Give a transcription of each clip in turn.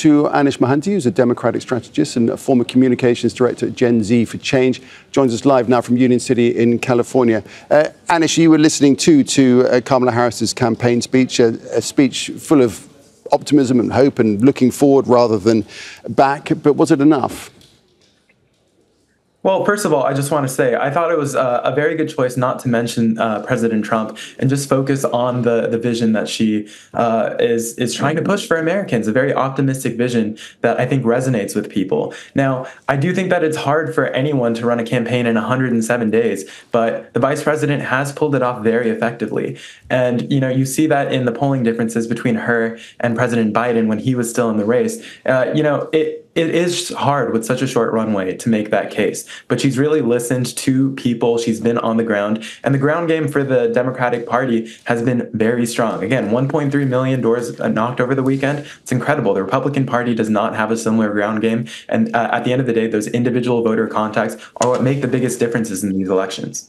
to Anish Mohanty, who's a Democratic strategist and a former communications director at Gen Z for Change. Joins us live now from Union City in California. Anish, you were listening to Kamala Harris's campaign speech, a speech full of optimism and hope and looking forward rather than back. But was it enough? Well, first of all, I just want to say I thought it was a very good choice not to mention President Trump and just focus on the vision that she is trying to push for Americans, a very optimistic vision that I think resonates with people. Now, I do think that it's hard for anyone to run a campaign in 107 days, but the vice president has pulled it off very effectively. And, you know, you see that in the polling differences between her and President Biden when he was still in the race. It is hard with such a short runway to make that case, but she's really listened to people. She's been on the ground, and the ground game for the Democratic Party has been very strong. Again, 1.3 million doors knocked over the weekend. It's incredible. The Republican Party does not have a similar ground game, and at the end of the day, those individual voter contacts are what make the biggest differences in these elections.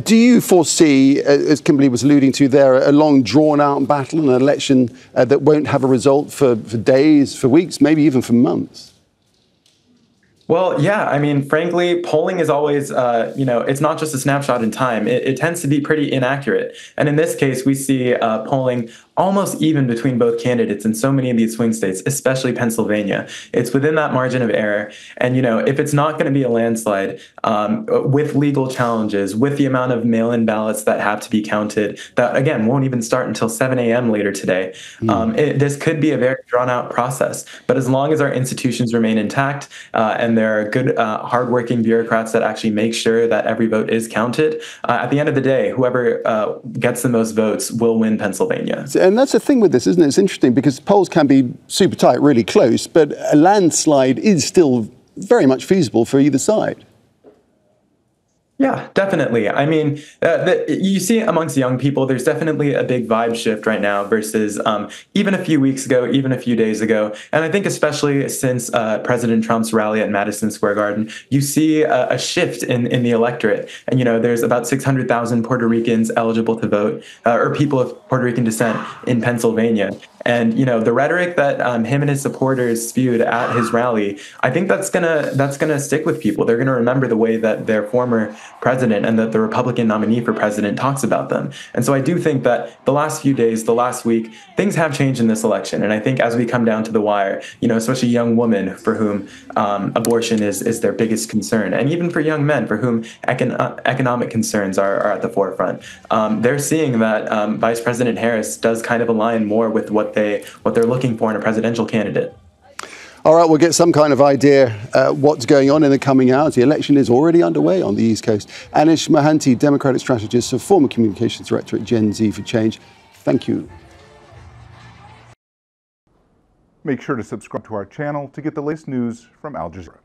Do you foresee, as Kimberly was alluding to there, a long drawn-out battle, an election that won't have a result for days, for weeks, maybe even for months? Well, yeah, I mean, frankly, polling is always, it's not just a snapshot in time. It tends to be pretty inaccurate. And in this case, we see polling almost even between both candidates in so many of these swing states, especially Pennsylvania. It's within that margin of error. And, you know, if it's not going to be a landslide with legal challenges, with the amount of mail-in ballots that have to be counted, that, again, won't even start until 7 a.m. later today, this could be a very drawn-out process. But as long as our institutions remain intact and there are good, hardworking bureaucrats that actually make sure that every vote is counted, at the end of the day, whoever gets the most votes will win Pennsylvania. And that's the thing with this, isn't it? It's interesting because polls can be super tight, really close, but a landslide is still very much feasible for either side. Yeah, definitely. I mean, you see amongst young people, there's definitely a big vibe shift right now versus even a few weeks ago, even a few days ago. And I think especially since President Trump's rally at Madison Square Garden, you see a shift in the electorate. And, you know, there's about 600,000 Puerto Ricans eligible to vote, or people of Puerto Rican descent in Pennsylvania. And, you know, the rhetoric that him and his supporters spewed at his rally, I think that's gonna stick with people. They're gonna remember the way that their former president and that the Republican nominee for president talks about them. And so I do think that the last few days, the last week, things have changed in this election. And I think as we come down to the wire, you know, especially young women for whom abortion is their biggest concern, and even for young men for whom economic concerns are at the forefront, they're seeing that Vice President Harris does kind of align more with what they're looking for in a presidential candidate. All right, we'll get some kind of idea what's going on in the coming hours. The election is already underway on the East Coast. Anish Mohanty, Democratic strategist, a former communications director at Gen Z for Change. Thank you. Make sure to subscribe to our channel to get the latest news from Al Jazeera.